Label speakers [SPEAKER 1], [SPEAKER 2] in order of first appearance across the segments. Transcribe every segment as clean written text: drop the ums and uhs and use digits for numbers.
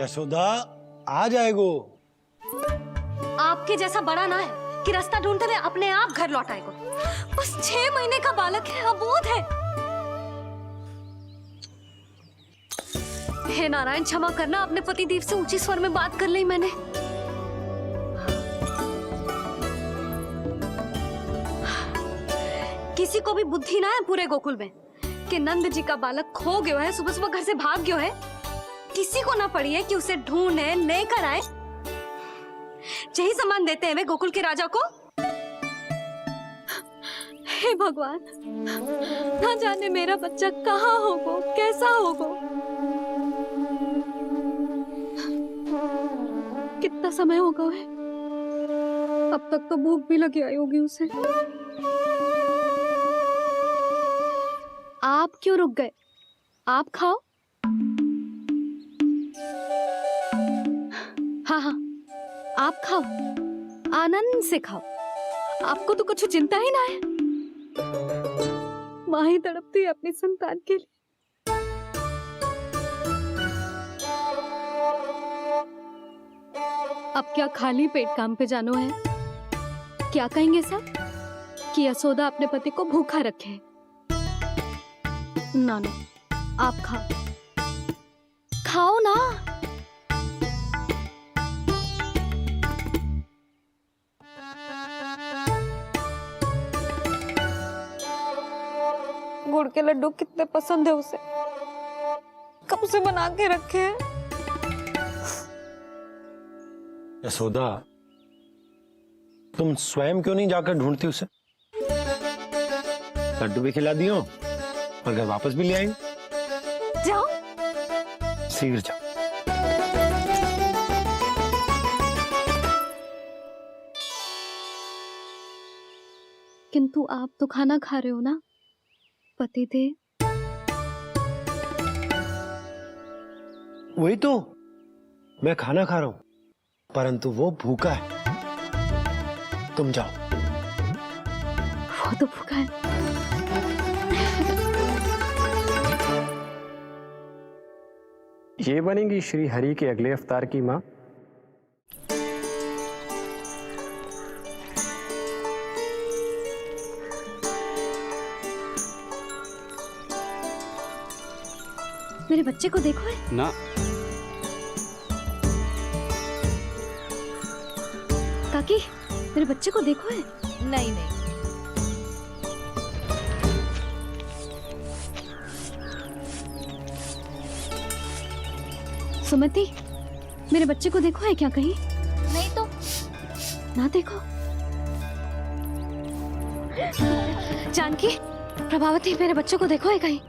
[SPEAKER 1] यशोदा आ जाएगो।
[SPEAKER 2] आपके जैसा बड़ा ना है कि रास्ता ढूंढते हुए अपने आप घर लौट आएगा। बस 6 महीने का बालक है, अबोध है। हे नारायण, क्षमा करना, अपने पति देव से ऊंची स्वर में बात कर ली मैंने। किसी को भी बुद्धि ना है पूरे गोकुल में कि नंद जी का बालक खो गयो है, सुबह सुबह घर से भाग गयो है। किसी को ना पड़ी है कि उसे ढूंढे लेकर आए। यही सम्मान देते हैं वे गोकुल के राजा को। हे भगवान, ना जाने मेरा बच्चा कहाँ होगा, कैसा होगा। कितना समय होगा है? अब तक तो भूख भी लगी आई होगी उसे। आप क्यों रुक गए? आप खाओ। हाँ हाँ, आप खाओ, आनंद से खाओ। आपको तो कुछ चिंता ही ना है। माँ ही तड़पती है अपनी संतान के लिए। अब क्या खाली पेट काम पे जानो है? क्या कहेंगे सब कि यशोदा अपने पति को भूखा रखे? ना ना, आप खाओ, खाओ ना। गुड़ के लड्डू कितने पसंद है उसे, कब से बना के रखे हैं।
[SPEAKER 1] यशोदा, तुम स्वयं क्यों नहीं जाकर ढूंढती उसे? लड्डू भी खिला दियो और घर वापस भी ले आएंगे।
[SPEAKER 2] जाओ,
[SPEAKER 1] शीघ्र जाओ।
[SPEAKER 2] किंतु आप तो खाना खा रहे हो ना पतिदेव?
[SPEAKER 1] वही तो, मैं खाना खा रहा हूं, परंतु वो भूखा है। तुम जाओ।
[SPEAKER 2] वो तो भूखा है।
[SPEAKER 3] ये बनेगी श्री हरि के अगले अवतार की माँ।
[SPEAKER 2] मेरे बच्चे को देखो है
[SPEAKER 3] ना।
[SPEAKER 2] काकी, मेरे बच्चे को देखो है।
[SPEAKER 4] नहीं नहीं,
[SPEAKER 2] सुमति, मेरे बच्चे को देखो है क्या कहीं?
[SPEAKER 4] नहीं तो।
[SPEAKER 2] ना देखो। जानकी, प्रभावती, मेरे बच्चे को देखो है कहीं?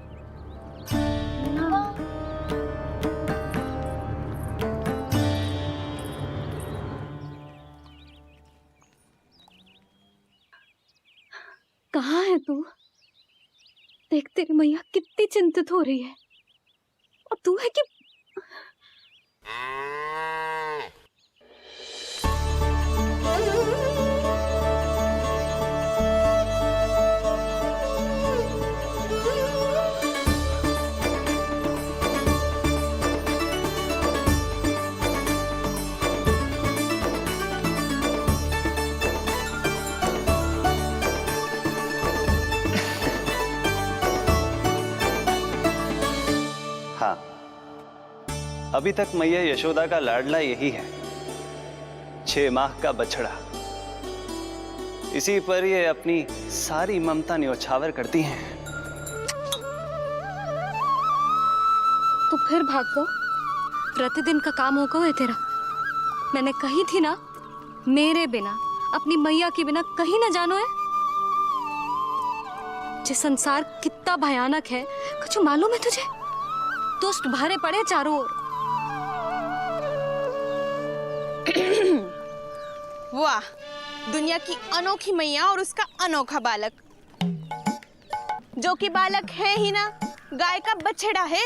[SPEAKER 2] कहाँ है तू? देख, तेरी मैया कितनी चिंतित हो रही है, और तू है कि
[SPEAKER 5] हाँ, अभी तक मैया यशोदा का लाडला यही है, 6 माह का बछड़ा। इसी पर ये अपनी सारी ममता न्योछावर करती हैं।
[SPEAKER 2] तू फिर भाग गो। प्रतिदिन का काम होगा है तेरा। मैंने कही थी ना, मेरे बिना, अपनी मैया के बिना कहीं ना जानो है। ये संसार कितना भयानक है, कुछ मालूम है तुझे? दुष्ट भरे पड़े चारों ओर।
[SPEAKER 4] वाह, दुनिया की अनोखी मैया और उसका अनोखा बालक, जो कि बालक है ही ना, गाय का बछड़ा है।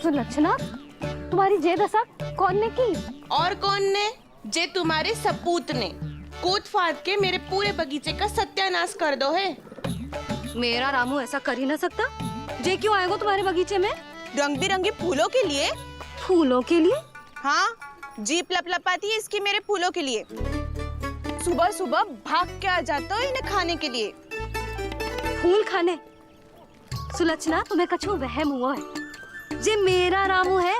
[SPEAKER 2] तो लक्षणा, तुम्हारी जे दशा कौन ने की?
[SPEAKER 4] और कौन ने? जे तुम्हारे सपूत ने कूद फाड़ के मेरे पूरे बगीचे का सत्यानाश कर दो है।
[SPEAKER 2] मेरा रामू ऐसा कर ही ना सकता। जे क्यों आएगा तुम्हारे बगीचे में?
[SPEAKER 4] रंग बिरंगे फूलों के लिए।
[SPEAKER 2] फूलों के लिए?
[SPEAKER 4] हाँ, जीप लपलपाती है इसकी मेरे फूलों के लिए। सुबह सुबह भाग के आ जाता हो इन्हें खाने के लिए।
[SPEAKER 2] फूल खाने? सुलक्षणा, तुम्हें कछु वहम हुआ है। जे मेरा रामू है,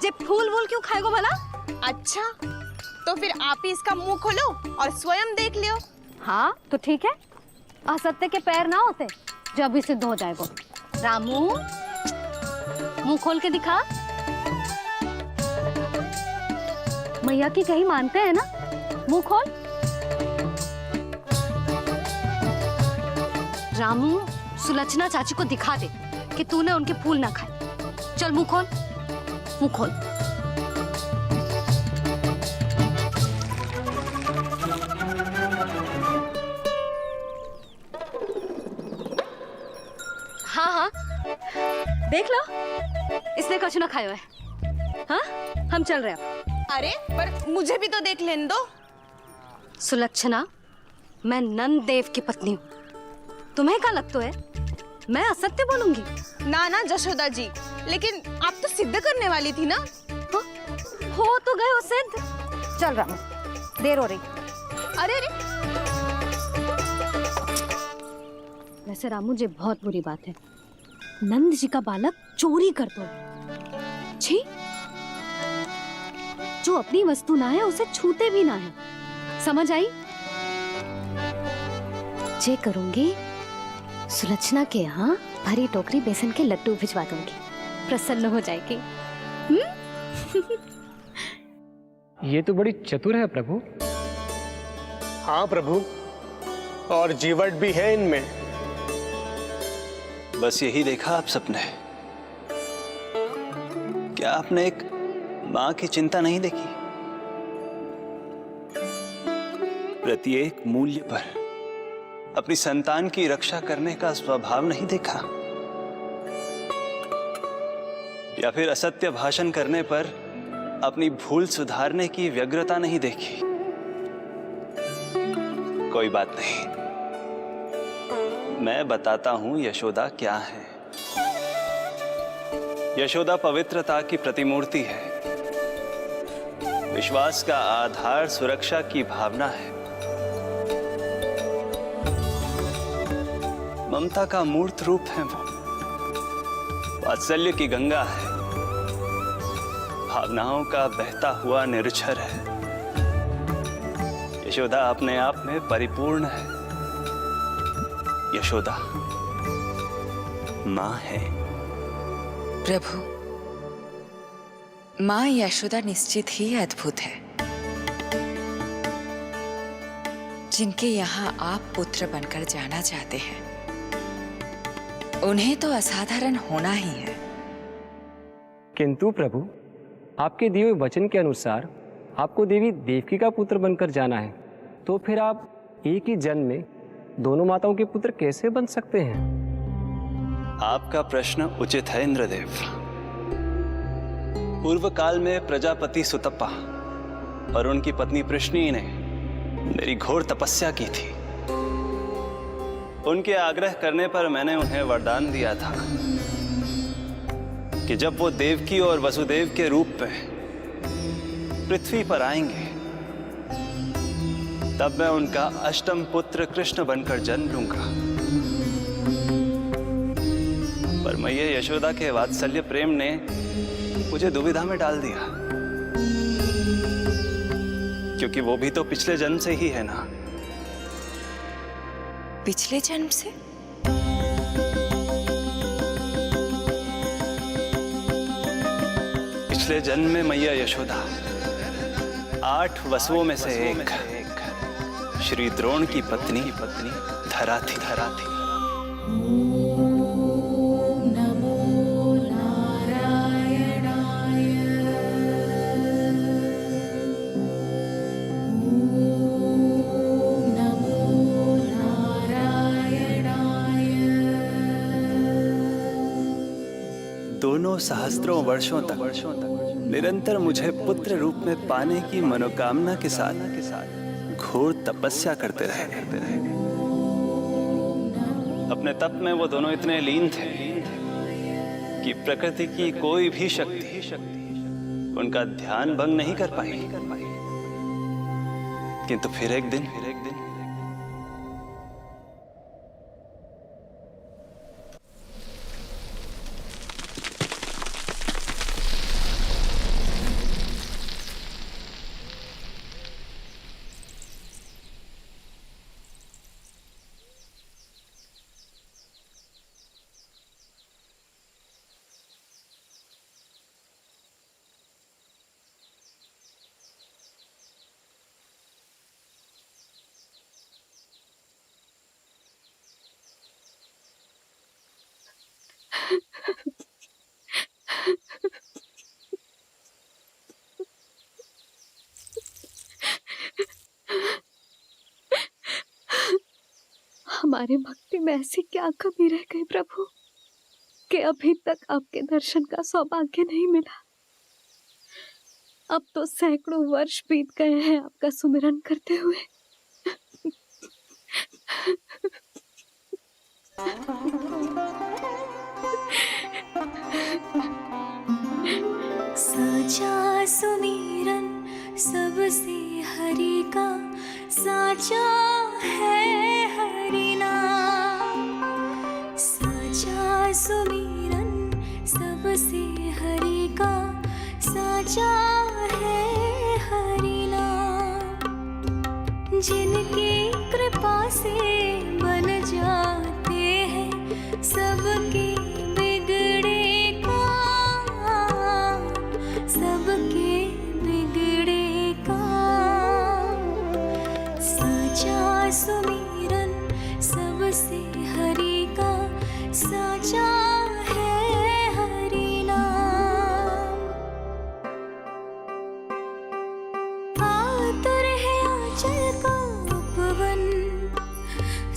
[SPEAKER 2] जे फूल वूल क्यों खाएगो भला?
[SPEAKER 4] अच्छा, तो फिर आप ही इसका मुंह खोलो और स्वयं देख लियो।
[SPEAKER 2] हाँ तो ठीक है, असत्य के पैर ना होते जो अभी सिद्ध हो जाएगा। रामू, मुंह खोल के दिखा। मैया की कहीं मानते हैं ना? मुंह खोल। रामू, सुलक्षणा चाची को दिखा दे कि तूने उनके फूल ना खाए। चल मुंह खोल, मुंह खोल। हाँ हाँ, देख लो, इसने कछु ना खाया है। हाँ, हम चल रहे हैं।
[SPEAKER 4] अरे पर मुझे भी तो देख लेने दो।
[SPEAKER 2] सुलक्षणा, मैं नंद देव की पत्नी हूँ। तुम्हें क्या लगता है मैं असत्य बोलूंगी?
[SPEAKER 4] ना ना जशोदा जी, लेकिन आप तो सिद्ध करने वाली थी ना।
[SPEAKER 2] हो तो गए हो सिद्ध। चल रामू, देर हो रही।
[SPEAKER 4] अरे अरे,
[SPEAKER 2] वैसे रामू जी बहुत बुरी बात है। नंद जी का बालक चोरी कर दो। छी, जो अपनी वस्तु ना है उसे छूते भी ना है। समझ आई? जे करूंगी, सुलक्षणा के यहाँ भरी टोकरी बेसन के लड्डू भिजवा दूंगी, प्रसन्न हो जाएगी।
[SPEAKER 3] ये तो बड़ी चतुर है प्रभु।
[SPEAKER 1] हाँ प्रभु, और जीवट भी है इनमें।
[SPEAKER 5] बस यही देखा आप सबने? क्या आपने एक मां की चिंता नहीं देखी? प्रत्येक मूल्य पर अपनी संतान की रक्षा करने का स्वभाव नहीं देखा? या फिर असत्य भाषण करने पर अपनी भूल सुधारने की व्यग्रता नहीं देखी? कोई बात नहीं, मैं बताता हूं यशोदा क्या है। यशोदा पवित्रता की प्रतिमूर्ति है, विश्वास का आधार सुरक्षा की भावना है, ममता का मूर्त रूप है वो, वात्सल्य की गंगा है, भावनाओं का बहता हुआ निर्झर है। यशोदा अपने आप में परिपूर्ण है। यशोदा मां है।
[SPEAKER 6] प्रभु, मां यशोदा निश्चित ही अद्भुत है। जिनके यहाँ आप पुत्र बनकर जाना चाहते हैं, उन्हें तो असाधारण होना ही है।
[SPEAKER 3] किंतु प्रभु, आपके दिए हुए वचन के अनुसार आपको देवी देवकी का पुत्र बनकर जाना है, तो फिर आप एक ही जन्म में दोनों माताओं के पुत्र कैसे बन सकते हैं?
[SPEAKER 5] आपका प्रश्न उचित है इंद्रदेव। पूर्व काल में प्रजापति सुतप्पा और उनकी पत्नी प्रश्नी ने मेरी घोर तपस्या की थी। उनके आग्रह करने पर मैंने उन्हें वरदान दिया था कि जब वो देवकी और वसुदेव के रूप में पृथ्वी पर आएंगे, तब मैं उनका अष्टम पुत्र कृष्ण बनकर जन्म लूंगा। पर मैया यशोदा के वात्सल्य प्रेम ने मुझे दुविधा में डाल दिया, क्योंकि वो भी तो पिछले जन्म से ही है ना।
[SPEAKER 6] पिछले जन्म से?
[SPEAKER 5] पिछले जन्म में मैया यशोदा 8 वसुओं में से एक श्री द्रोण की पत्नी धरा थी। दोनों सहस्त्रों वर्षों तक निरंतर मुझे पुत्र रूप में पाने की मनोकामना के साथ घोर तपस्या करते रहे। अपने तप में वो दोनों इतने लीन थे कि प्रकृति की कोई भी शक्ति उनका ध्यान भंग नहीं कर पाई। किंतु फिर एक दिन
[SPEAKER 2] हमारे भक्ति में ऐसी क्या कमी रह गई प्रभु कि अभी तक आपके दर्शन का सौभाग्य नहीं मिला। अब तो सैकड़ों वर्ष बीत गए हैं आपका सुमिरन करते हुए।
[SPEAKER 7] साचा सुमिरन सबसे हरि का, साचा है हरि नाम। साचा सुमिरन सबसे हरि का, साचा है हरि नाम। जिनकी कृपा से बन जाते हैं सबके बिगड़े काम, सबके बिगड़े काम। साचा सुमिरन सबसे हरि का, साचा है हरि नाम। आतुर है आंचल का उपवन,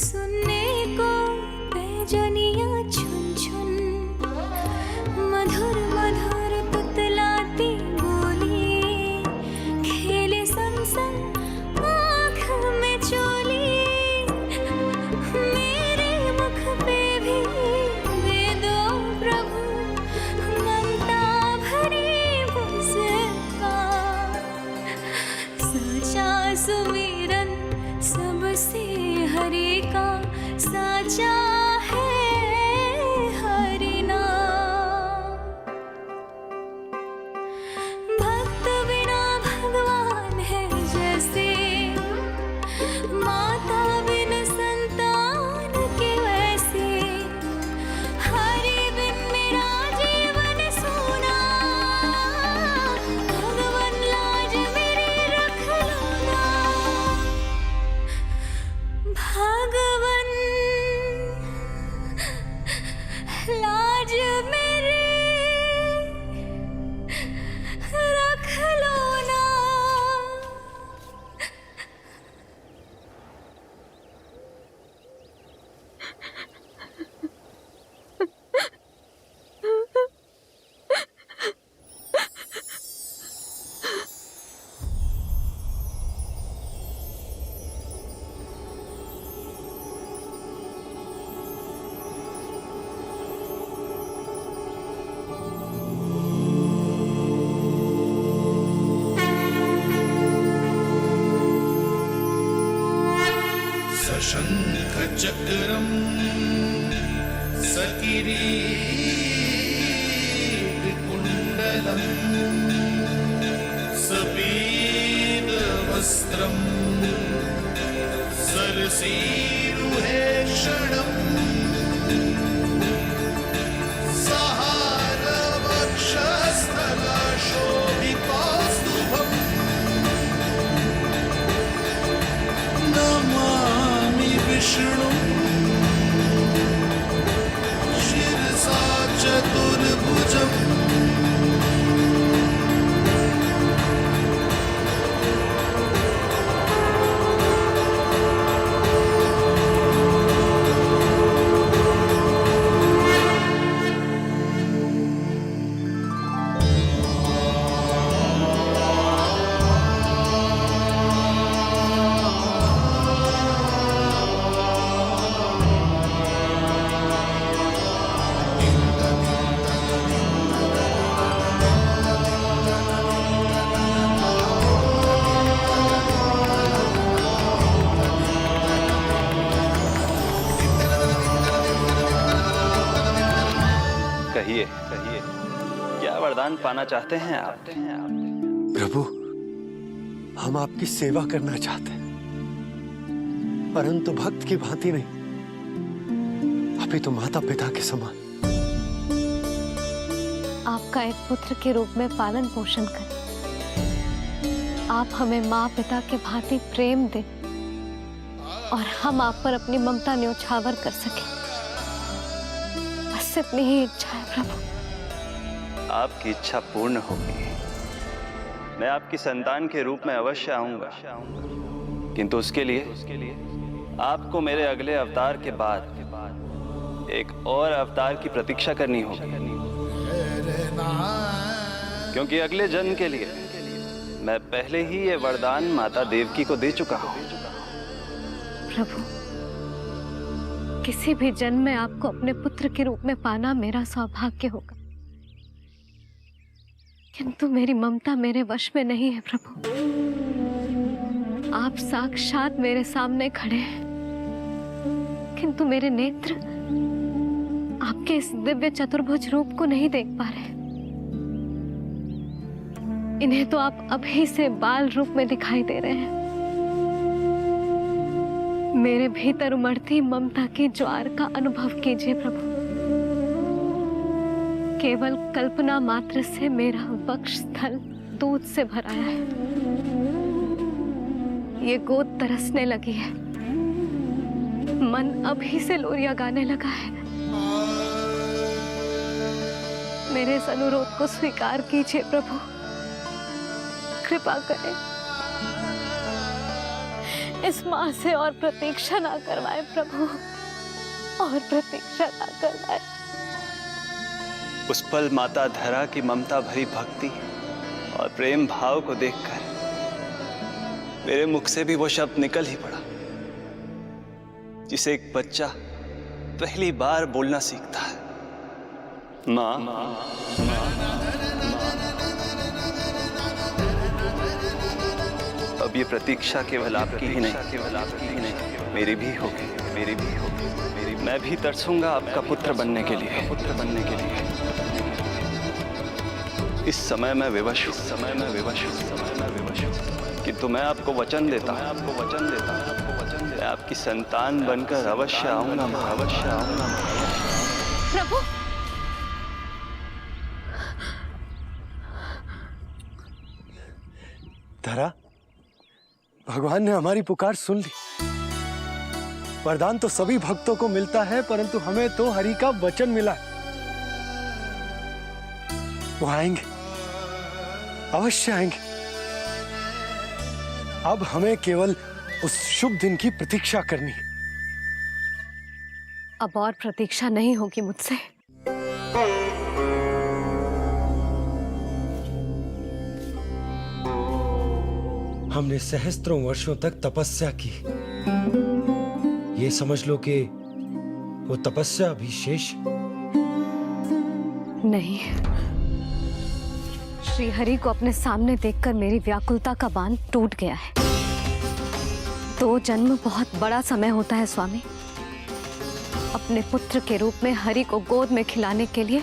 [SPEAKER 7] सुनने को पैजनिया छुन छुन। मधुर मधुर तुतलाती बोली, खेले संग संग आँख में चोली। मेरे मुख पे भी दे दो प्रभु ममता भरी मुस्कान। साचा सुमिरन सबसे हरि का, साचा है हरि नाम। भक्त बिना भगवान है जैसे, माता बिन संतान के वैसे। हरि बिन मेरा जीवन सूना, भगवान लाज मेरी रख लो ना। भगवान लाज मेरी रख लो ना।
[SPEAKER 8] शङ्खचक्रम् सकिरीटकुण्डलम् सपीतवस्त्रम् सरसीरुहेक्षणम् सहारवक्षस्थलशोभितौस्तुभम् नमामि विष्णु शिरसा चतुर्भुजम्।
[SPEAKER 5] वरदान पाना चाहते हैं आप?
[SPEAKER 1] प्रभु, हम आपकी सेवा करना चाहते हैं, परंतु भक्त की भांति नहीं, अभी तो माता पिता के समान।
[SPEAKER 2] आपका एक पुत्र के रूप में पालन पोषण करें। आप हमें माँ पिता के भांति प्रेम दें और हम आप पर अपनी ममता न्योछावर कर सकें। बस इतनी ही इच्छा है प्रभु।
[SPEAKER 5] आपकी इच्छा पूर्ण होगी। मैं आपकी संतान के रूप में अवश्य आऊंगा, किंतु उसके लिए आपको मेरे अगले अवतार के बाद एक और अवतार की प्रतीक्षा करनी होगी, क्योंकि अगले जन्म के लिए मैं पहले ही ये वरदान माता देवकी को दे चुका हूं।
[SPEAKER 2] प्रभु, किसी भी जन्म में आपको अपने पुत्र के रूप में पाना मेरा सौभाग्य होगा, किंतु मेरी ममता मेरे वश में नहीं है प्रभु। आप साक्षात मेरे सामने खड़े हैं, किंतु मेरे नेत्र आपके इस दिव्य चतुर्भुज रूप को नहीं देख पा रहे। इन्हें तो आप अभी से बाल रूप में दिखाई दे रहे हैं। मेरे भीतर उमड़ती ममता की ज्वार का अनुभव कीजिए प्रभु। केवल कल्पना मात्र से मेरा वक्षस्थल दूध से भराया है। ये गोद तरसने लगी है, मन अभी से लोरियां गाने लगा है। मेरे इस अनुरोध को स्वीकार कीजिए प्रभु, कृपा करें। इस माँ से और प्रतीक्षा ना करवाए प्रभु, और प्रतीक्षा ना करवाए।
[SPEAKER 5] उस पल माता धरा की ममता भरी भक्ति और प्रेम भाव को देखकर मेरे मुख से भी वो शब्द निकल ही पड़ा जिसे एक बच्चा पहली बार बोलना सीखता है, माँ। अब ये प्रतीक्षा केवल आपकी ही नहीं, मेरी भी होगी। मैं भी तरसूंगा आपका पुत्र बनने के लिए। इस समय मैं विवश हूँ, किंतु मैं आपको वचन देता हूँ, मैं आपकी संतान बनकर अवश्य आऊंगा,
[SPEAKER 2] प्रभु,
[SPEAKER 1] धरा, भगवान ने हमारी पुकार सुन ली। वरदान तो सभी भक्तों को मिलता है, परंतु हमें तो हरि का वचन मिला है। वो आएंगे, अवश्य आएंगे। अब हमें केवल उस शुभ दिन की प्रतीक्षा करनी है।
[SPEAKER 2] अब और प्रतीक्षा नहीं होगी मुझसे।
[SPEAKER 1] हमने सहस्त्रों वर्षों तक तपस्या की, ये समझ लो कि वो तपस्या अभी शेष
[SPEAKER 2] नहीं। श्री हरि को अपने सामने देखकर मेरी व्याकुलता का बांध टूट गया है। 2 जन्म बहुत बड़ा समय होता है स्वामी। अपने पुत्र के रूप में हरि को गोद में खिलाने के लिए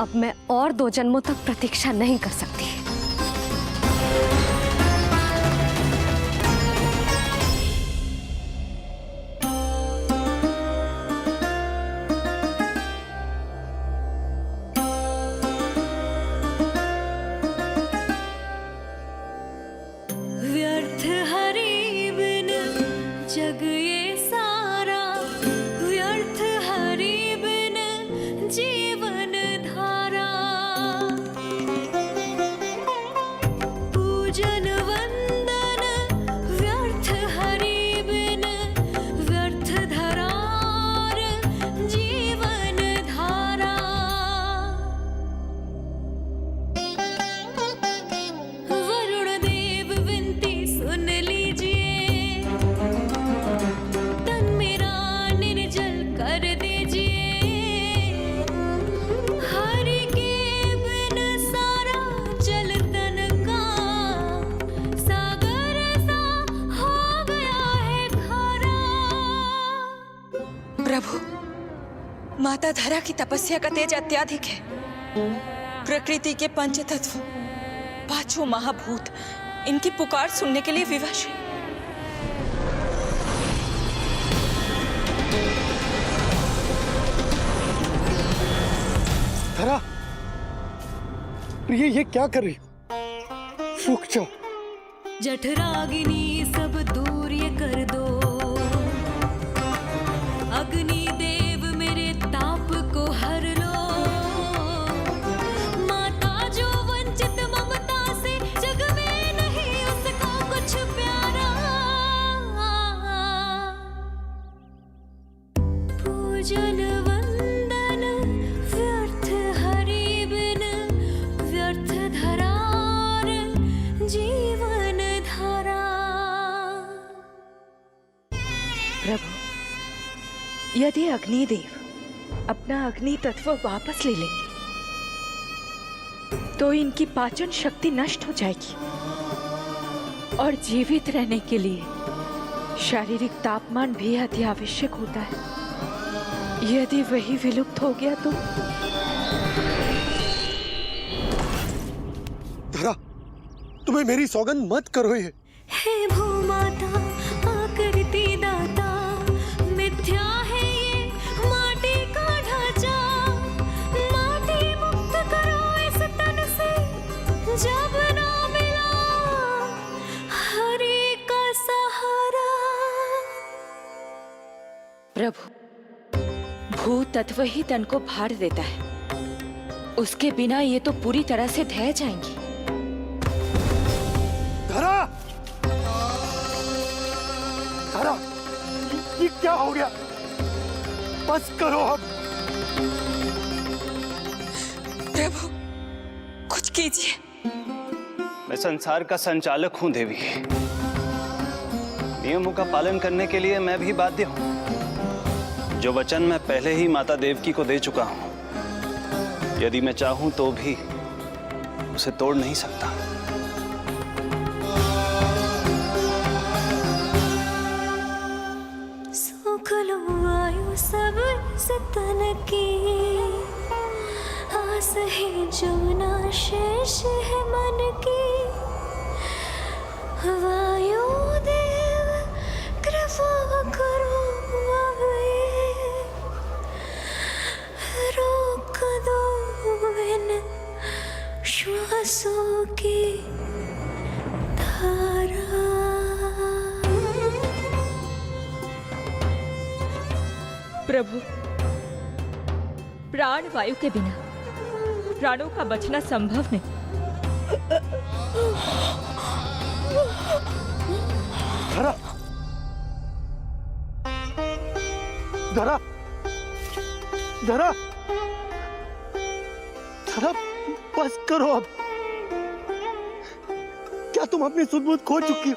[SPEAKER 2] अब मैं और 2 जन्मों तक प्रतीक्षा नहीं कर सकती।
[SPEAKER 7] व्यर्थ हरि बिन जग ये सारा, व्यर्थ हरि बिन जीवन धारा। पूजन वंदन व्यर्थ हरि बिन, व्यर्थ धरार जीवन धारा। वरुण देव विनती सुन लीजिए, तन मेरा निर्जल कर दीजिए। हरि के बिन सारा जल तन का, सागर सा हो गया है खारा।
[SPEAKER 6] प्रभु, माता धरा की तपस्या का तेज अत्याधिक है। प्रकृति के पंचतत्व, पांचों महाभूत इनकी पुकार सुनने के लिए विवश हैं।
[SPEAKER 1] धरा, प्रिय ये क्या कर रही हो? रुक जाओ।
[SPEAKER 7] जठराग्नि सब दूर ये कर दो, अग्नि देव मेरे ताप को हर लो। माता जो वंचित ममता से, जग में नहीं उसको कुछ प्यारा। पूजन वंदन व्यर्थ हरि बिन, व्यर्थ धरार जीवन धारा।
[SPEAKER 6] प्रभु, यदि अग्निदेव अपना अग्नि तत्व वापस ले लेंगे तो इनकी पाचन शक्ति नष्ट हो जाएगी और जीवित रहने के लिए शारीरिक तापमान भी अति आवश्यक होता है। यदि वही विलुप्त हो गया तो
[SPEAKER 1] धरा, तुम्हें मेरी सौगंध मत करो ये।
[SPEAKER 7] हे भूमाता आकृति दाता, मिथ्या है ये माटी का ढांचा। माटी मुक्त करो इस तन से, जब ना मिला हरि का सहारा।
[SPEAKER 6] प्रभु, भू तत्व ही तन को भार देता है, उसके बिना ये तो पूरी तरह से ढह जाएंगी।
[SPEAKER 1] धरा, धरा, ये क्या हो गया? बस करो अब।
[SPEAKER 6] प्रभु, कुछ कीजिए।
[SPEAKER 5] मैं संसार का संचालक हूं देवी। नियमों का पालन करने के लिए मैं भी बाध्य हूं। जो वचन मैं पहले ही माता देवकी को दे चुका हूं, यदि मैं चाहूं तो भी उसे तोड़ नहीं सकता।
[SPEAKER 7] सुख लो आयु सब इस तन की, आस है जो ना शेष है मन की। वायु देव कृपा करो अब ये, रोक दो इन श्वासों की धारा।
[SPEAKER 6] प्रभु, प्राण वायु के बिना प्राणों का बचना संभव नहीं।
[SPEAKER 1] धरा, धरा, धरा, धरा, बस करो अब। क्या तुम अपनी सुध-बुध खो चुकी हो?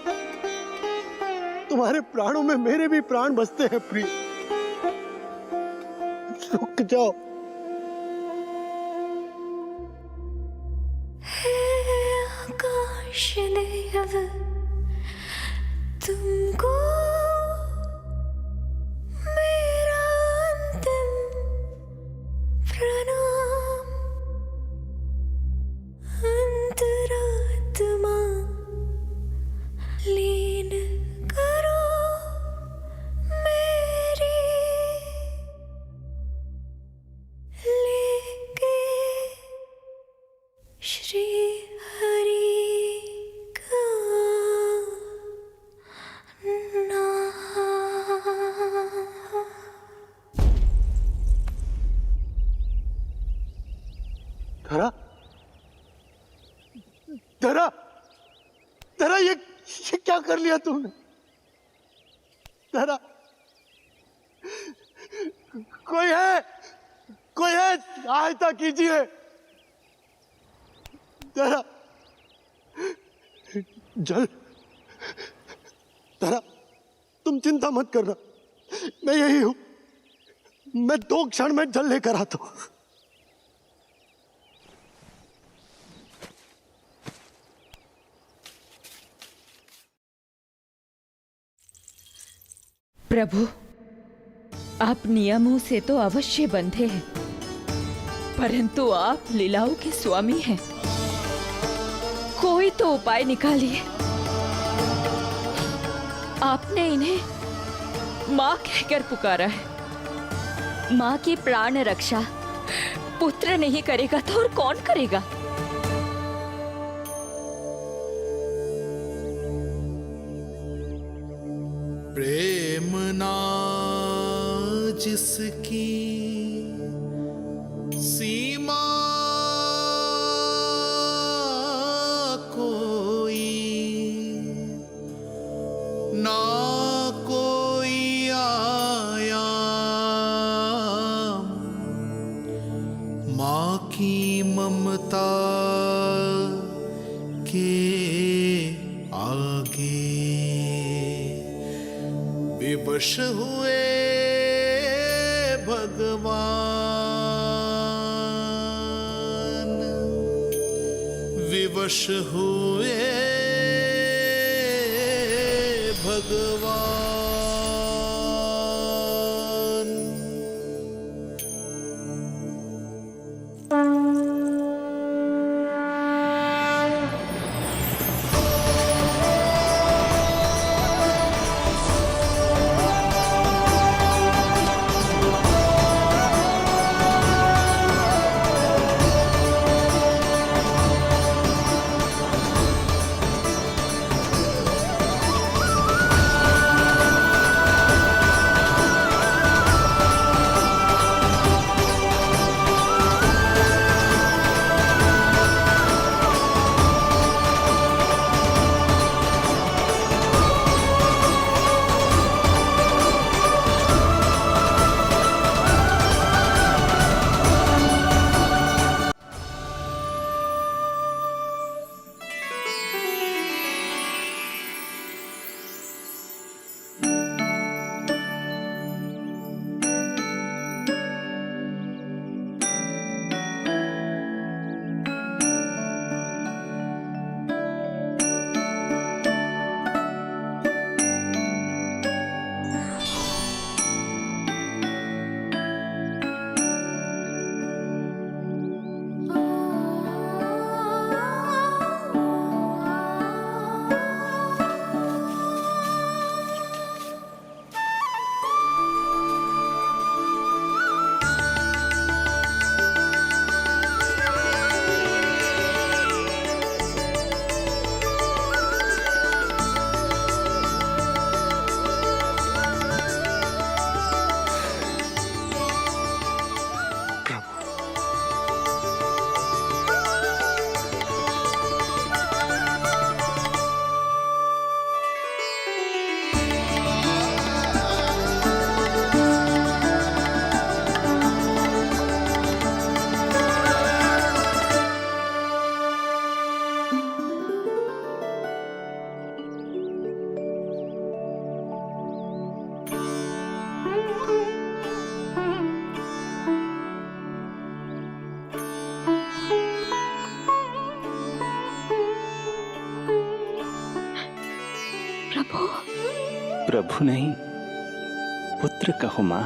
[SPEAKER 1] तुम्हारे प्राणों में मेरे भी प्राण बसते हैं प्रिय। रुक जाओ।
[SPEAKER 7] हे आकाश देव, तुमको मेरा अंतिम प्रणाम। अंतरात्मा लीन करो मेरी, लेके श्री हरि का नाम।
[SPEAKER 1] धरा, धरा, धरा, ये क्या कर लिया तुमने? धरा, कोई है, कोई है, सहायता कीजिए। धरा, जल। धरा, तुम चिंता मत करना, मैं यही हूं। मैं 2 क्षण में जल लेकर आता हूं।
[SPEAKER 6] प्रभु, आप नियमों से तो अवश्य बंधे हैं, परंतु आप लीलाओं के स्वामी हैं, कोई तो उपाय निकालिए। आपने इन्हें माँ कहकर पुकारा है।
[SPEAKER 9] माँ की प्राण रक्षा
[SPEAKER 6] पुत्र नहीं करेगा तो और कौन करेगा?
[SPEAKER 8] प्रेम ना जिसकी सीमा कोई, ना कोई आया माँ की ममता के आगे। विवश हुए भगवान, विवश हुए भगवान।
[SPEAKER 5] प्रभु नहीं, पुत्र कहो मां।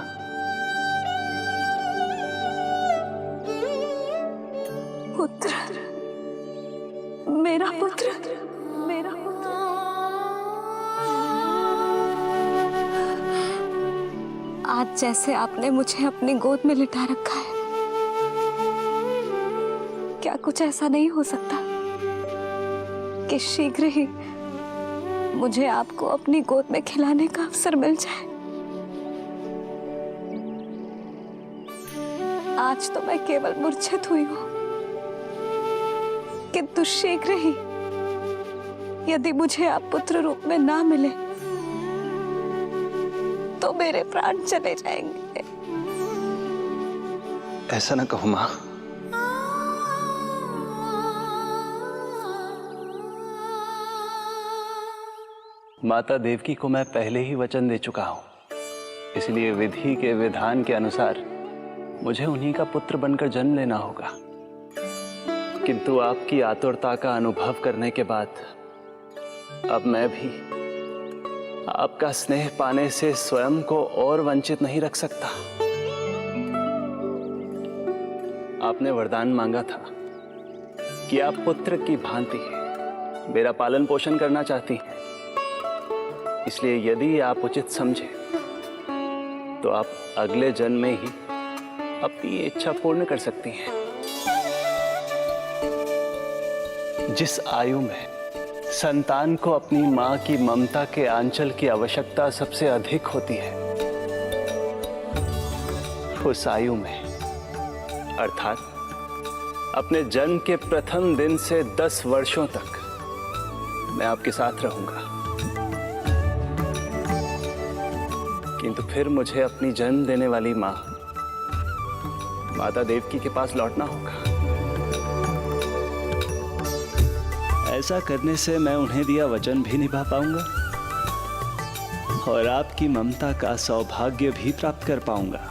[SPEAKER 2] पुत्र, मेरा पुत्र, मेरा पुत्र। आज जैसे आपने मुझे अपनी गोद में लिटा रखा है, क्या कुछ ऐसा नहीं हो सकता कि शीघ्र ही मुझे आपको अपनी गोद में खिलाने का अवसर मिल जाए? आज तो मैं केवल मूर्छित हुई हूं, किंतु शीघ्र ही यदि मुझे आप पुत्र रूप में ना मिले तो मेरे प्राण चले जाएंगे।
[SPEAKER 5] ऐसा ना कहो मां। माता देवकी को मैं पहले ही वचन दे चुका हूं, इसलिए विधि के विधान के अनुसार मुझे उन्हीं का पुत्र बनकर जन्म लेना होगा। किंतु आपकी आतुरता का अनुभव करने के बाद अब मैं भी आपका स्नेह पाने से स्वयं को और वंचित नहीं रख सकता। आपने वरदान मांगा था कि आप पुत्र की भांति मेरा पालन पोषण करना चाहती हैं, इसलिए यदि आप उचित समझे तो आप अगले जन्म में ही अपनी इच्छा पूर्ण कर सकती हैं। जिस आयु में संतान को अपनी मां की ममता के आंचल की आवश्यकता सबसे अधिक होती है, उस आयु में अर्थात अपने जन्म के प्रथम दिन से 10 वर्षों तक मैं आपके साथ रहूंगा, किंतु फिर मुझे अपनी जन्म देने वाली मां माता देवकी के पास लौटना होगा। ऐसा करने से मैं उन्हें दिया वचन भी निभा पाऊंगा और आपकी ममता का सौभाग्य भी प्राप्त कर पाऊंगा।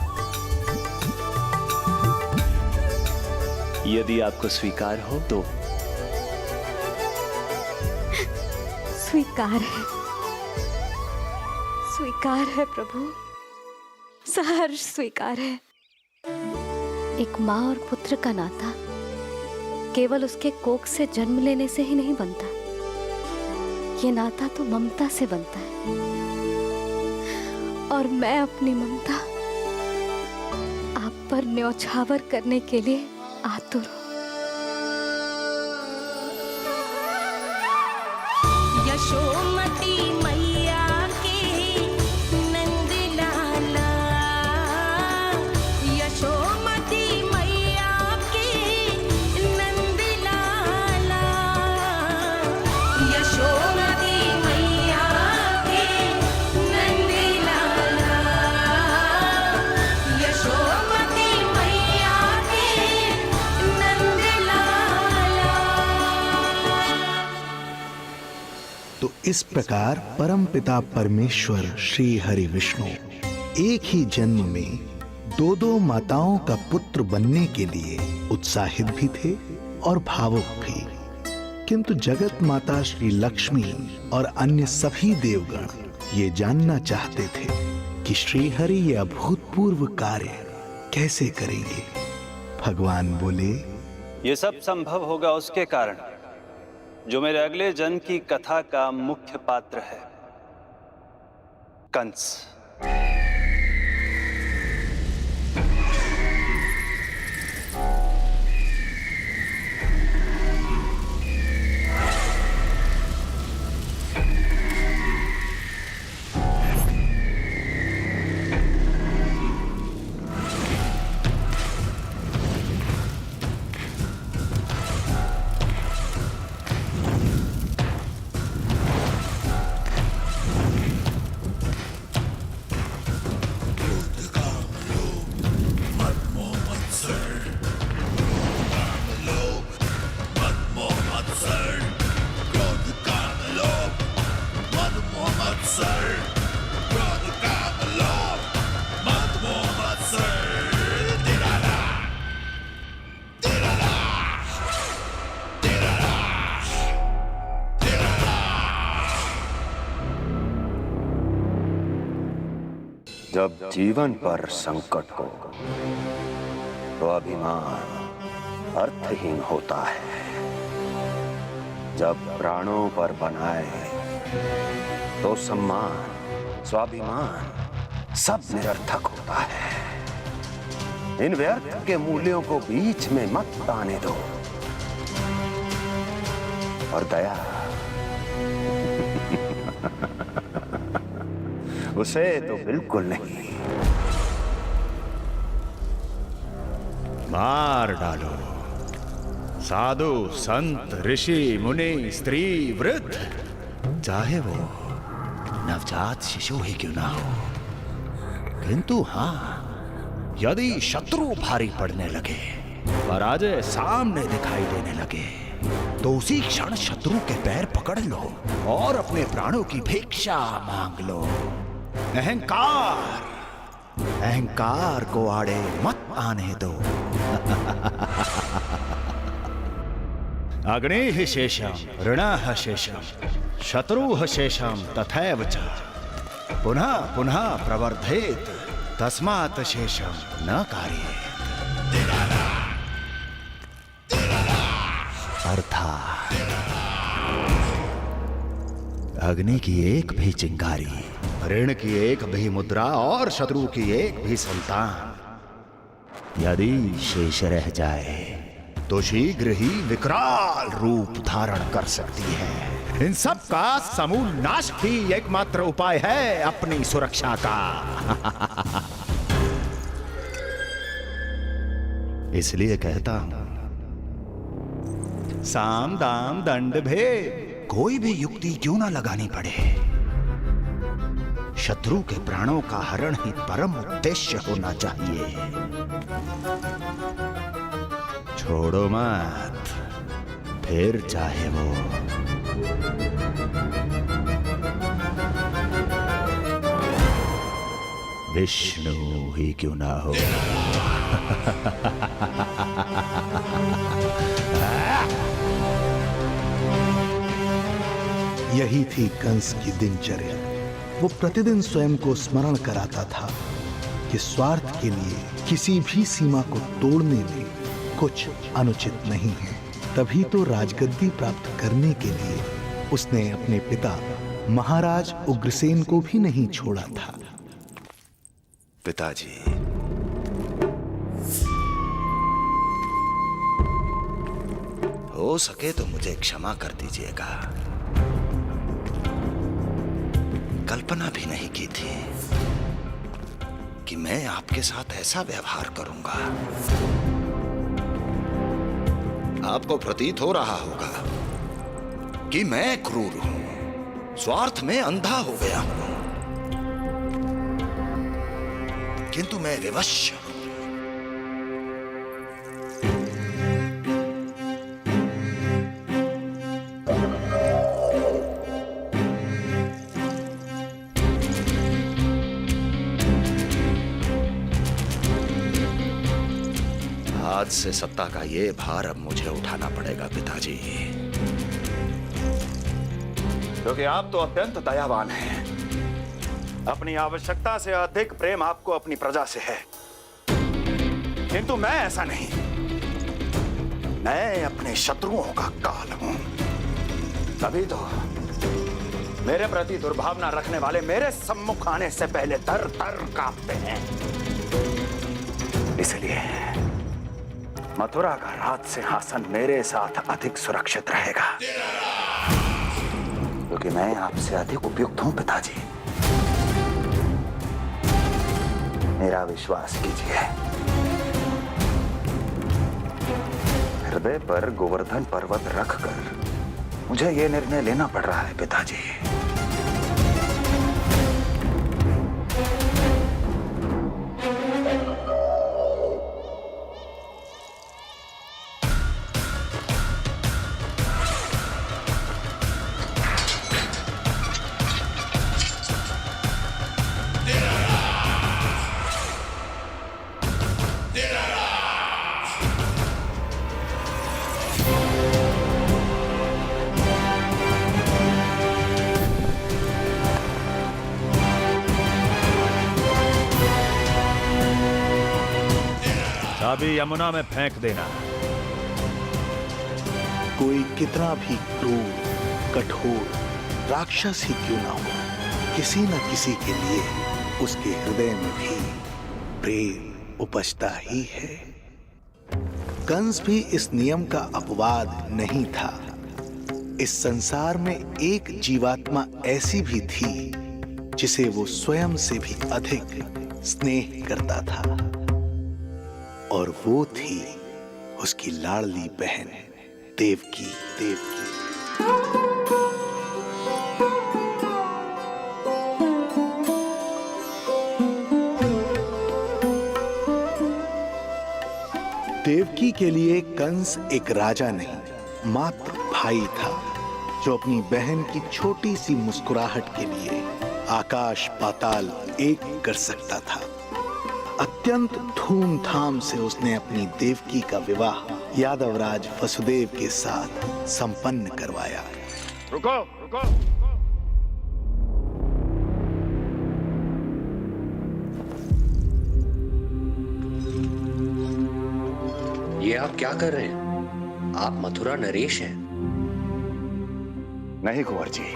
[SPEAKER 5] यदि आपको स्वीकार हो तो।
[SPEAKER 2] स्वीकार है प्रभु, सहर्ष स्वीकार है। एक माँ और पुत्र का नाता केवल उसके कोख से जन्म लेने से ही नहीं बनता, ये नाता तो ममता से बनता है, और मैं अपनी ममता आप पर न्यौछावर करने के लिए आतुर हूं।
[SPEAKER 7] यशोमती मैया के नंद लाला, यशोमती मैया के नंद लाला, यशोमती मैया के नंद लाला, यशोमती मैया के नंद लाला।
[SPEAKER 8] तो इस प्रकार परमपिता परमेश्वर श्री हरि विष्णु एक ही जन्म में दो माताओं का पुत्र बनने के लिए उत्साहित भी थे और भावुक भी, किंतु जगत माता श्री लक्ष्मी और अन्य सभी देवगण ये जानना चाहते थे कि श्री हरि ये अभूतपूर्व कार्य कैसे करेंगे। भगवान बोले,
[SPEAKER 5] ये सब संभव होगा उसके कारण जो मेरे अगले जन्म की कथा का मुख्य पात्र है, कंस।
[SPEAKER 9] जब जीवन पर संकट हो तो अभिमान अर्थहीन होता है, जब प्राणों पर बनाए तो सम्मान स्वाभिमान सब निरर्थक होता है। इन व्यर्थ के मूल्यों को बीच में मत आने दो, और दया उसे तो बिल्कुल नहीं।
[SPEAKER 10] मार डालो साधु संत ऋषि मुनि स्त्री वृद्ध, चाहे वो नवजात शिशु ही क्यों ना हो, किंतु हाँ, यदि शत्रु भारी पड़ने लगे, पराजय सामने दिखाई देने लगे, तो उसी क्षण शत्रु के पैर पकड़ लो और अपने प्राणों की भिक्षा मांग लो। अहंकार को आड़े मत आने दो। अग्निः शेषम ऋणः शेषम शत्रुः शेषम तथैव च पुनः पुनः प्रवर्धेत तस्मात् शेषम न कार्येत। अर्थात अग्नि की एक भी चिंगारी, ऋण की एक भी मुद्रा और शत्रु की एक भी संतान यदि शेष रह जाए तो शीघ्र ही विकराल रूप धारण कर सकती है। इन सब का समूल नाश ही एकमात्र उपाय है अपनी सुरक्षा का। इसलिए कहता हूं, साम दाम दंड भेद कोई भी युक्ति क्यों ना लगानी पड़े, शत्रु के प्राणों का हरण ही परम उद्देश्य होना चाहिए। छोड़ो मत, फिर चाहे वो विष्णु ही क्यों ना हो।
[SPEAKER 8] यही थी कंस की दिनचर्या। वो प्रतिदिन स्वयं को स्मरण कराता था कि स्वार्थ के लिए किसी भी सीमा को तोड़ने में कुछ अनुचित नहीं है। तभी तो राजगद्दी प्राप्त करने के लिए उसने अपने पिता महाराज उग्रसेन को भी नहीं छोड़ा था।
[SPEAKER 10] पिताजी, हो सके तो मुझे क्षमा कर दीजिएगा। कल्पना भी नहीं की थी कि मैं आपके साथ ऐसा व्यवहार करूंगा। आपको प्रतीत हो रहा होगा कि मैं क्रूर हूं, स्वार्थ में अंधा हो गया हूं, किंतु मैं विवश हूं। आज से सत्ता का ये भार अब मुझे उठाना पड़ेगा पिताजी, क्योंकि आप तो अत्यंत दयावान हैं। अपनी आवश्यकता से अधिक प्रेम आपको अपनी प्रजा से है, किंतु मैं ऐसा नहीं। मैं अपने शत्रुओं का काल हूं, तभी तो मेरे प्रति दुर्भावना रखने वाले मेरे सम्मुख आने से पहले थर थर कांपते हैं। इसलिए मथुरा का राज सिंहासन मेरे साथ अधिक सुरक्षित रहेगा, क्योंकि मैं आपसे अधिक उपयुक्त हूं पिताजी। मेरा विश्वास कीजिए। हृदय पर गोवर्धन पर्वत रखकर मुझे यह निर्णय लेना पड़ रहा है पिताजी। चाबी यमुना में फेंक देना।
[SPEAKER 8] कोई कितना भी क्रूर, कठोर राक्षस ही क्यों ना हो, किसी न किसी के लिए उसके हृदय में भी प्रेम उपजता ही है। कंस भी इस नियम का अपवाद नहीं था। इस संसार में एक जीवात्मा ऐसी भी थी जिसे वो स्वयं से भी अधिक स्नेह करता था, और वो थी उसकी लाडली बहन देवकी। देवकी के लिए कंस एक राजा नहीं, मात्र भाई था, जो अपनी बहन की छोटी सी मुस्कुराहट के लिए आकाश पाताल एक कर सकता था। अत्यंत धूमधाम से उसने अपनी देवकी का विवाह यादवराज वसुदेव के साथ संपन्न करवाया।
[SPEAKER 10] रुको, रुको।
[SPEAKER 9] ये आप क्या कर रहे हैं?
[SPEAKER 11] आप मथुरा नरेश हैं?
[SPEAKER 9] नहीं कुंवर जी,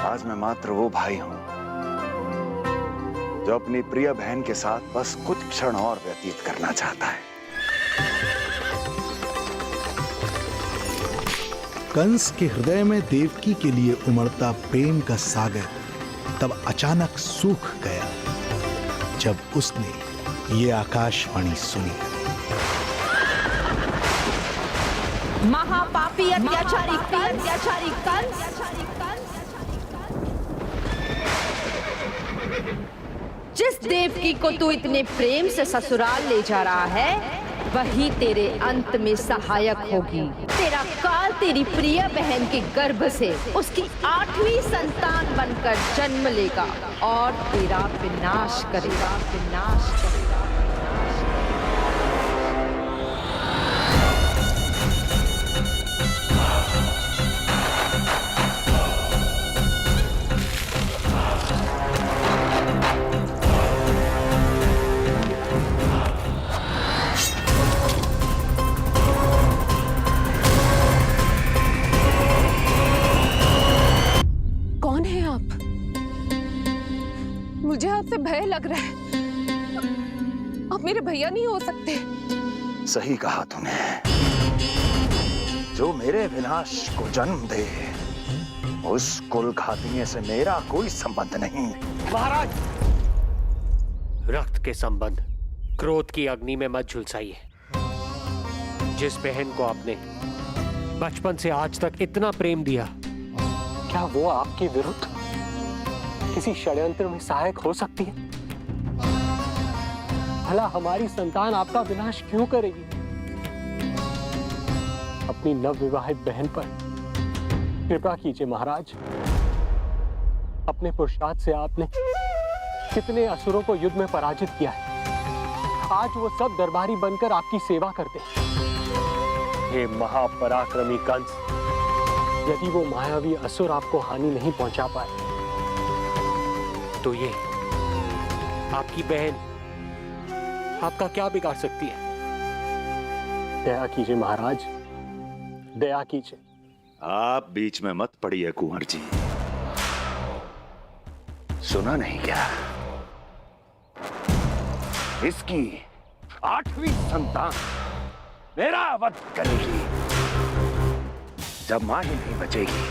[SPEAKER 9] आज मैं मात्र वो भाई हूं जो अपनी प्रिय बहन के साथ बस कुछ क्षण और व्यतीत करना चाहता है।
[SPEAKER 8] कंस के हृदय में देवकी के लिए उमड़ता प्रेम का सागर तब अचानक सूख गया जब उसने ये आकाशवाणी सुनी।
[SPEAKER 6] महापापी अत्याचारी कंस जिस देवकी को तू इतने प्रेम से ससुराल ले जा रहा है, वही तेरे अंत में सहायक होगी। तेरा काल तेरी प्रिय बहन के गर्भ से उसकी 8वीं संतान बनकर जन्म लेगा और तेरा विनाश करेगा।
[SPEAKER 4] कौन है आप? मुझे आपसे भय लग रहा है। आप मेरे भैया नहीं हो सकते।
[SPEAKER 9] सही कहा तूने। जो मेरे विनाश को जन्म दे, उस कुल घातिनी से मेरा कोई संबंध नहीं।
[SPEAKER 1] महाराज, रक्त के संबंध क्रोध की अग्नि में मत झुलसाइए। जिस बहन को आपने बचपन से आज तक इतना प्रेम दिया, क्या वो आपके विरुद्ध किसी षड्यंत्र में सहायक हो सकती है? भला हमारी संतान आपका विनाश क्यों करेगी? अपनी नवविवाहित बहन पर कृपा कीजिए महाराज। अपने पुरुषार्थ से आपने कितने असुरों को युद्ध में पराजित किया है। आज वो सब दरबारी बनकर आपकी सेवा करते हैं। हे महापराक्रमी कंस, यदि वो मायावी असुर आपको हानि नहीं पहुंचा पाए, तो ये आपकी बहन आपका क्या बिगाड़ सकती है? दया कीजिए महाराज, दया कीजिए।
[SPEAKER 9] आप बीच में मत पड़िए कुंवर जी। सुना नहीं क्या? इसकी 8वीं संतान मेरा वध करेगी। जब मां ही नहीं बचेगी,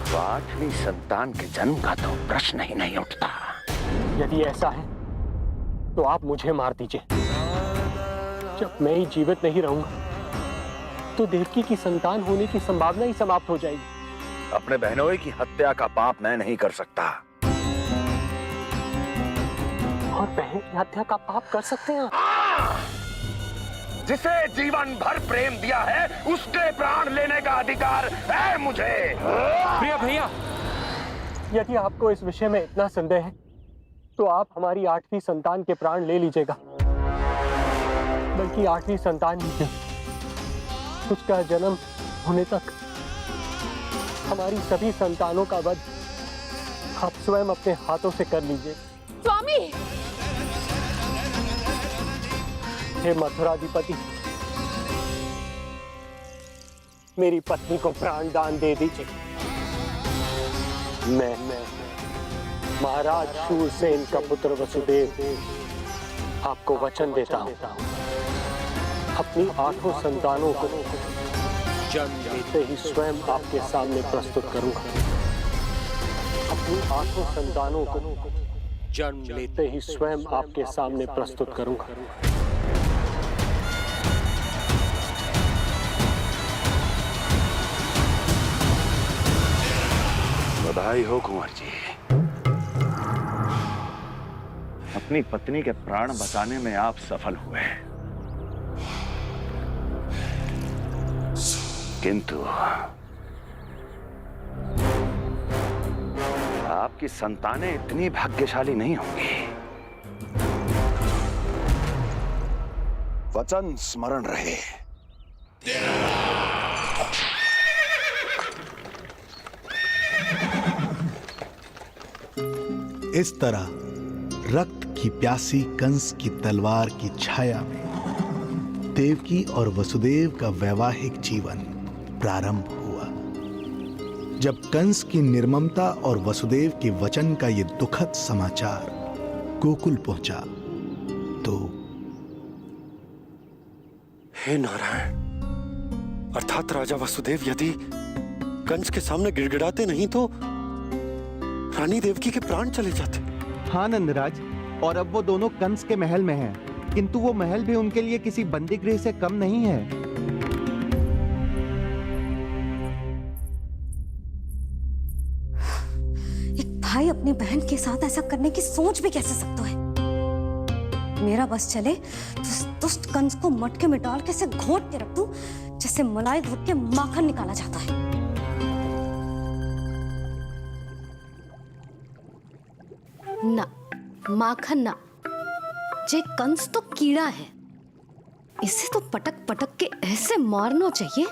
[SPEAKER 9] तो 8वीं संतान के जन्म का तो प्रश्न ही नहीं उठता।
[SPEAKER 1] यदि ऐसा है तो आप मुझे मार दीजिए। जब मैं ही जीवित नहीं रहूंगा, तो देवकी की संतान होने की संभावना ही समाप्त हो जाएगी।
[SPEAKER 9] अपने बहनोई की हत्या का पाप मैं नहीं कर सकता।
[SPEAKER 1] और बहन की हत्या का पाप कर सकते हैं?
[SPEAKER 9] जिसे जीवन भर प्रेम दिया है, उसके प्राण लेने का अधिकार है मुझे।
[SPEAKER 1] प्रिय भैया, यदि आपको इस विषय में इतना संदेह है, तो आप हमारी 8वीं संतान के प्राण ले लीजिएगा। बल्कि 8वीं संतान ही क्यों, उसका जन्म होने तक हमारी सभी संतानों का वध आप स्वयं अपने हाथों से कर लीजिए।
[SPEAKER 4] स्वामी,
[SPEAKER 1] हे मथुराधिपति, मेरी पत्नी को प्राण दान दे दीजिए। मैं महाराज शूरसेन का पुत्र वसुदेव आपको वचन देता हूं, अपनी 8 संतानों को जन्म देते ही स्वयं आपके सामने प्रस्तुत करूंगा। अपनी 8 संतानों को जन्म लेते ही स्वयं आपके सामने प्रस्तुत करूंगा।
[SPEAKER 9] बधाई हो कुंवर जी। अपनी पत्नी के प्राण बचाने में आप सफल हुए, किंतु आपकी संतानें इतनी भाग्यशाली नहीं होंगी। वचन स्मरण रहे।
[SPEAKER 8] इस तरह रक्त की प्यासी कंस की तलवार की छाया में देवकी और वसुदेव का वैवाहिक जीवन प्रारंभ हुआ। जब कंस की निर्ममता और वसुदेव के वचन का ये दुखद समाचार गोकुल पहुंचा तो
[SPEAKER 11] हे नारायण, अर्थात राजा वसुदेव यदि कंस के सामने गिड़गिड़ाते नहीं तो रानी देवकी के प्राण चले जाते।
[SPEAKER 12] हाँ नंदराज, और अब वो दोनों कंस के महल में हैं, किंतु वो महल भी उनके लिए किसी बंदी गृह से कम नहीं है।
[SPEAKER 2] एक भाई अपनी बहन के साथ ऐसा करने की सोच भी कैसे सकता है? मेरा बस चले तो इस दुष्ट कंस को मटके में डाल के इसे घोंट के रख दूं, जैसे मलाई घोट के माखन निकाला जाता है। ना, माखन ना, जे कंस तो कीड़ा है, इसे तो पटक पटक के ऐसे मारना चाहिए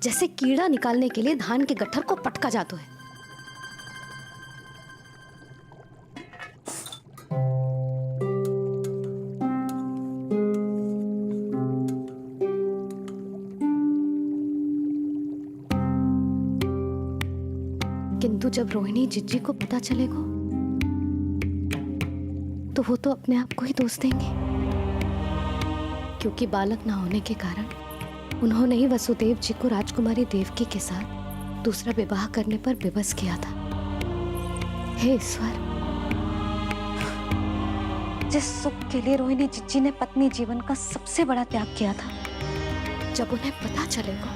[SPEAKER 2] जैसे कीड़ा निकालने के लिए धान के गट्ठर को पटका जाता है। किंतु जब रोहिणी जिज्जी को पता चलेगा तो वो तो अपने आप को ही दोष देंगे, क्योंकि बालक ना होने के कारण उन्होंने ही वसुदेव जी को राजकुमारी देवकी के साथ दूसरा विवाह करने पर विवश किया था। हे ईश्वर, जिस सुख के लिए रोहिणी जिज्जी ने पत्नी जीवन का सबसे बड़ा त्याग किया था, जब उन्हें पता चलेगा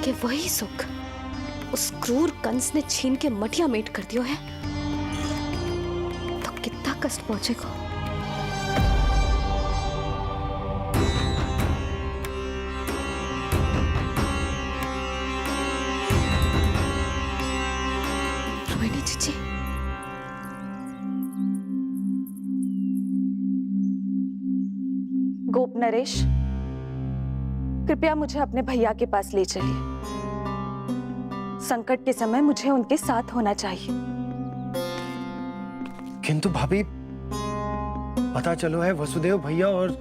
[SPEAKER 2] कि वही सुख उस क्रूर कंस ने छीन के मटिया मेट कर दिया है, तो कितना कष्ट पहुंचेगा। रोहिणी जीजी,
[SPEAKER 4] गोप नरेश, कृपया मुझे अपने भैया के पास ले चलिए। संकट के समय मुझे उनके साथ होना चाहिए।
[SPEAKER 11] किंतु भाभी, पता चलो है वसुदेव भैया और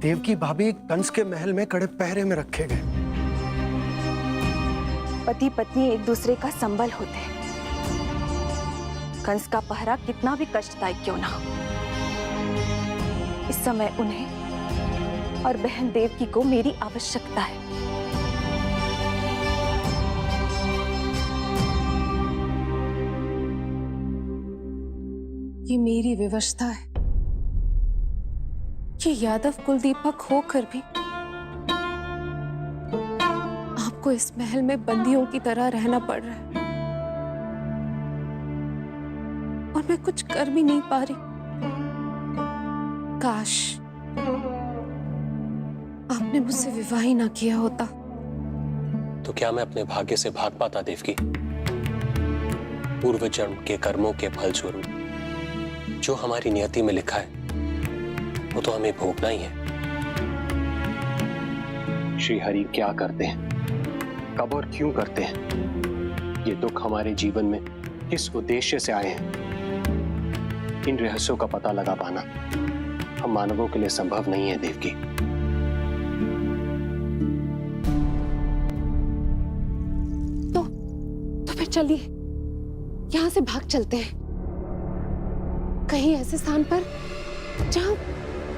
[SPEAKER 11] देवकी भाभी कंस के महल में कड़े पहरे में रखे गए।
[SPEAKER 4] पति पत्नी एक दूसरे का संबल होते हैं। कंस का पहरा कितना भी कष्टदायक क्यों ना हो, इस समय उन्हें और बहन देवकी को मेरी आवश्यकता है।
[SPEAKER 6] ये मेरी व्यवस्था है। ये यादव कुलदीपक होकर भी आपको इस महल में बंदियों की तरह रहना पड़ रहा है, और मैं कुछ कर भी नहीं पा रही। काश आपने मुझसे विवाह ही ना किया होता।
[SPEAKER 1] तो क्या मैं अपने भाग्य से भाग पाता देवकी? पूर्व जन्म के कर्मों के फलस्वरूप जो हमारी नियति में लिखा है वो तो हमें भोगना ही है। श्री हरि क्या करते हैं, कब और क्यों करते हैं, ये दुख हमारे जीवन में किस उद्देश्य से आए हैं, इन रहस्यों का पता लगा पाना हम मानवों के लिए संभव नहीं है देवकी।
[SPEAKER 6] तो फिर चलिए यहां से भाग चलते हैं, कहीं ऐसे स्थान पर जहां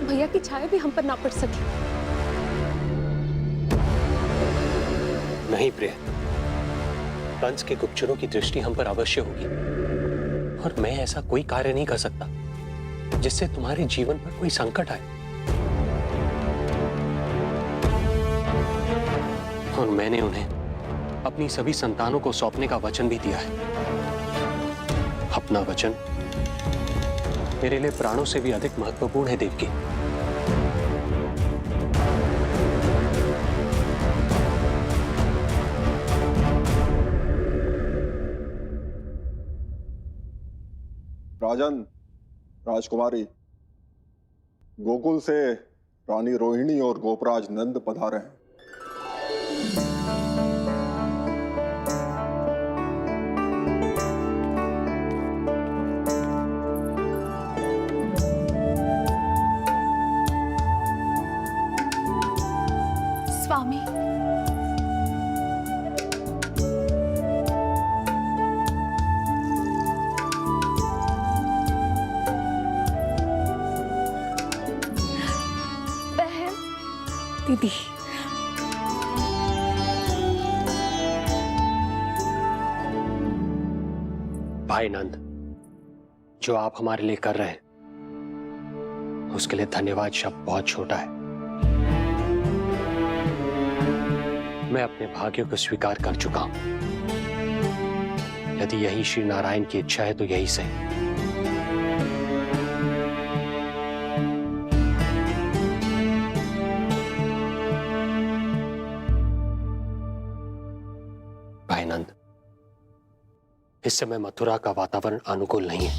[SPEAKER 6] भैया की छाया भी हम पर ना पड़ सके।
[SPEAKER 1] नहीं प्रिय, कंस के गुप्तचरों की दृष्टि हम पर अवश्य होगी, और मैं ऐसा कोई कार्य नहीं कर सकता जिससे तुम्हारे जीवन पर कोई संकट आए। और मैंने उन्हें अपनी सभी संतानों को सौंपने का वचन भी दिया है। अपना वचन मेरे लिए प्राणों से भी अधिक महत्वपूर्ण है देवकी।
[SPEAKER 13] राजन, राजकुमारी, गोकुल से रानी रोहिणी और गोपराज नंद पधारे हैं।
[SPEAKER 6] दी।
[SPEAKER 1] भाई नंद, जो आप हमारे लिए कर रहे हैं उसके लिए धन्यवाद शब्द बहुत छोटा है। मैं अपने भाग्य को स्वीकार कर चुका हूं। यदि यही श्री नारायण की इच्छा है तो यही सही। भाई नंद, इस समय मथुरा का वातावरण अनुकूल नहीं है।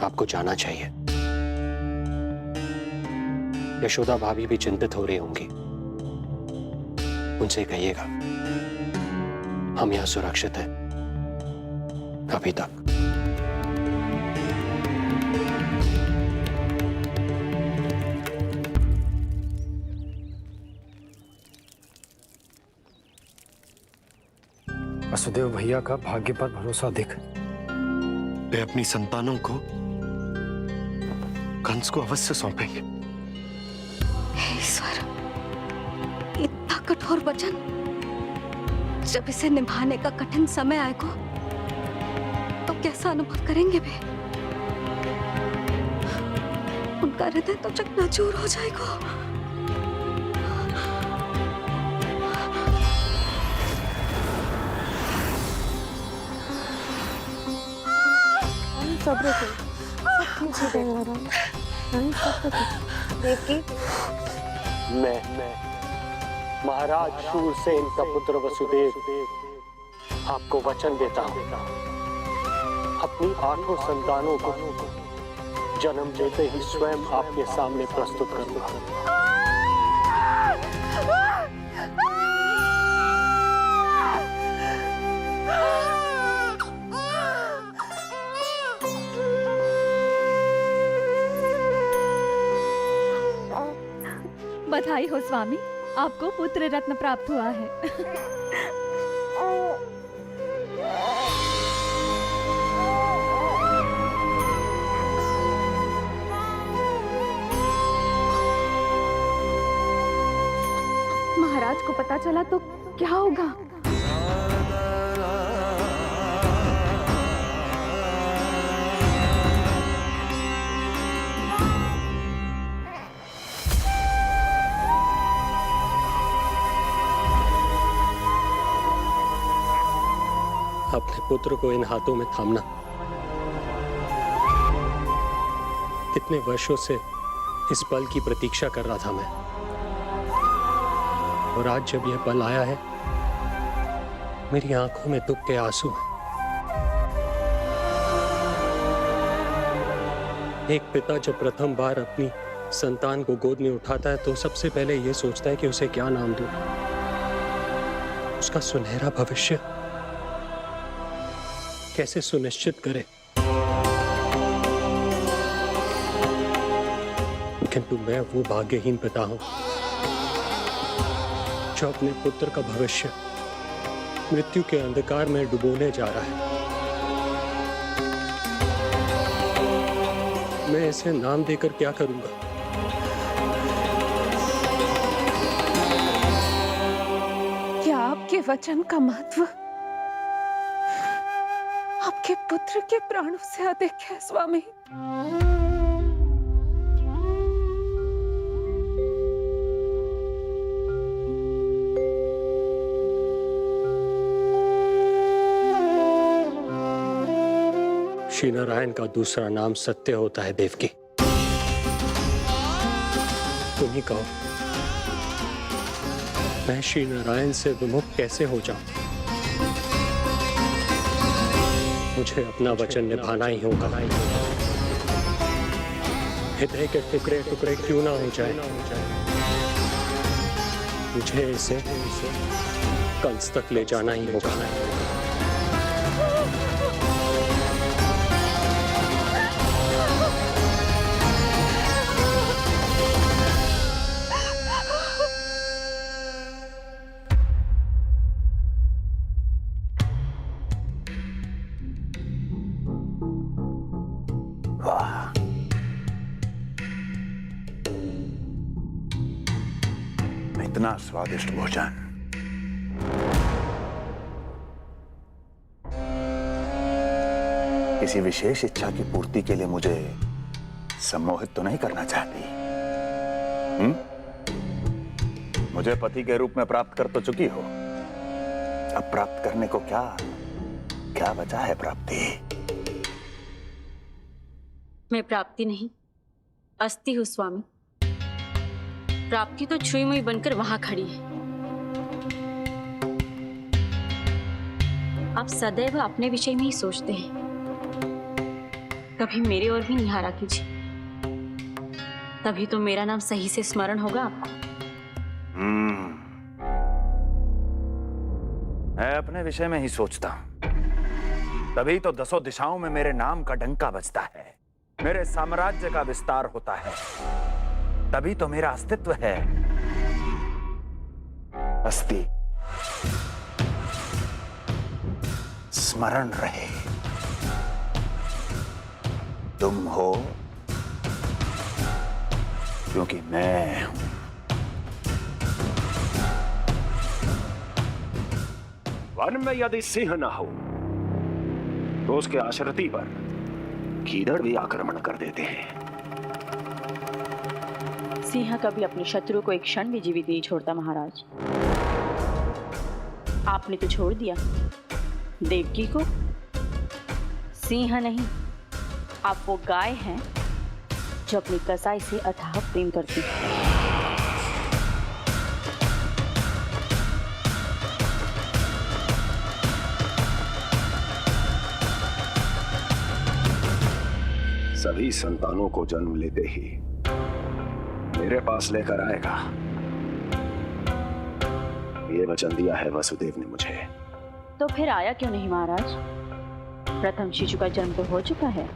[SPEAKER 1] आपको जाना चाहिए। यशोदा भाभी भी चिंतित हो रही होंगी। उनसे कहिएगा हम यहां सुरक्षित हैं अभी तक।
[SPEAKER 11] वसुदेव भैया का भाग्य पर भरोसा देख वे अपनी संतानों को कंस को अवश्य सौंपेंगे।
[SPEAKER 2] हे ईश्वर, इतना कठोर वचन, जब इसे निभाने का कठिन समय आएगा तो कैसा अनुभव करेंगे वे? उनका हृदय तो चकनाचूर हो जाएगा।
[SPEAKER 7] सब्र से सब देवकी,
[SPEAKER 1] मैं महाराज शूरसेन का पुत्र वसुदेव आपको वचन देता हूं, अपनी 8 संतानों को जन्म देते ही स्वयं आपके सामने प्रस्तुत करूंगा।
[SPEAKER 6] बधाई हो स्वामी, आपको पुत्र रत्न प्राप्त हुआ है। महाराज को पता चला तो क्या होगा?
[SPEAKER 1] अपने पुत्र को इन हाथों में थामना। कितने वर्षों से इस पल की प्रतीक्षा कर रहा था मैं, और आज जब यह पल आया है मेरी आंखों में दुख के आंसू हैं। एक पिता जब प्रथम बार अपनी संतान को गोद में उठाता है तो सबसे पहले यह सोचता है कि उसे क्या नाम दूं, उसका सुनहरा भविष्य कैसे सुनिश्चित करे। किंतु मैं वो भाग्यहीन पिता हूं जो अपने पुत्र का भविष्य मृत्यु के अंधकार में डुबोने जा रहा है। मैं इसे नाम देकर क्या करूंगा?
[SPEAKER 6] क्या आपके वचन का महत्व आपके पुत्र के प्राणों से अधिक है स्वामी?
[SPEAKER 1] श्री नारायण का दूसरा नाम सत्य होता है देवकी। तुम ही कहो, मैं श्री नारायण से विमुख कैसे हो जाऊं? मुझे अपना वचन निभाना ही होगा। हृदय के टुकड़े टुकड़े क्यों ना हो जाए, मुझे इसे कंस तक ले जाना ही होगा।
[SPEAKER 10] इतना स्वादिष्ट भोजन किसी विशेष इच्छा की पूर्ति के लिए मुझे सम्मोहित तो नहीं करना चाहती? मुझे पति के रूप में प्राप्त कर तो चुकी हो, अब प्राप्त करने को क्या क्या बचा है प्राप्ति?
[SPEAKER 14] मैं प्राप्ति नहीं, अस्थि हूं स्वामी। प्राप्ति तो छुई मुई बनकर वहां खड़ी है। आप सदैव अपने विषय में ही सोचते हैं, कभी मेरे ओर भी निहारा कीजिए, तभी तो मेरा नाम सही से स्मरण होगा आपको।
[SPEAKER 10] मैं अपने विषय में ही सोचता हूं, तभी तो दसों दिशाओं में मेरे नाम का डंका बजता है, मेरे साम्राज्य का विस्तार होता है, तभी तो मेरा अस्तित्व है। अस्थि स्मरण रहे, तुम हो क्योंकि मैं हूं।
[SPEAKER 9] वन में यदि सिंह न हो तो उसके आश्रिति पर गीदड़ भी आक्रमण कर देते हैं।
[SPEAKER 14] सिंह कभी अपने शत्रु को एक क्षण भी जीवित नहीं छोड़ता महाराज। आपने तो छोड़ दिया देवकी को। सिंह नहीं, आप वो गाय हैं जो अपनी कसाई से अथाह प्रेम करती है।
[SPEAKER 9] सभी संतानों को जन्म लेते ही मेरे पास लेकर आएगा, ये वचन दिया है वसुदेव ने मुझे।
[SPEAKER 14] तो फिर आया क्यों नहीं महाराज? प्रथम शिशु का जन्म तो हो चुका है।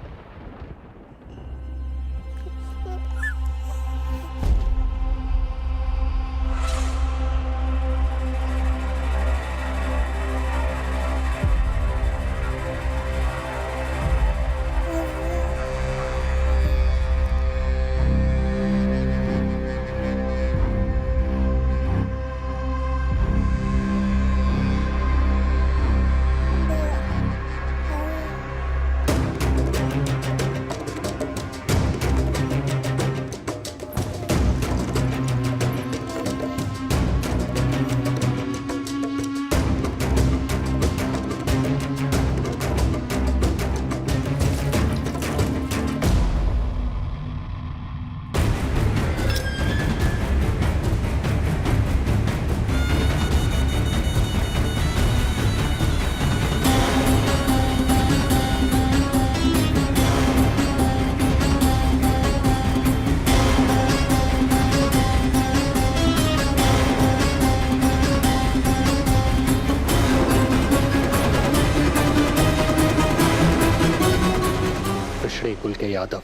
[SPEAKER 1] कुल के यादव,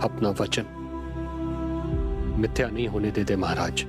[SPEAKER 1] अपना वचन मिथ्या नहीं होने देते महाराज।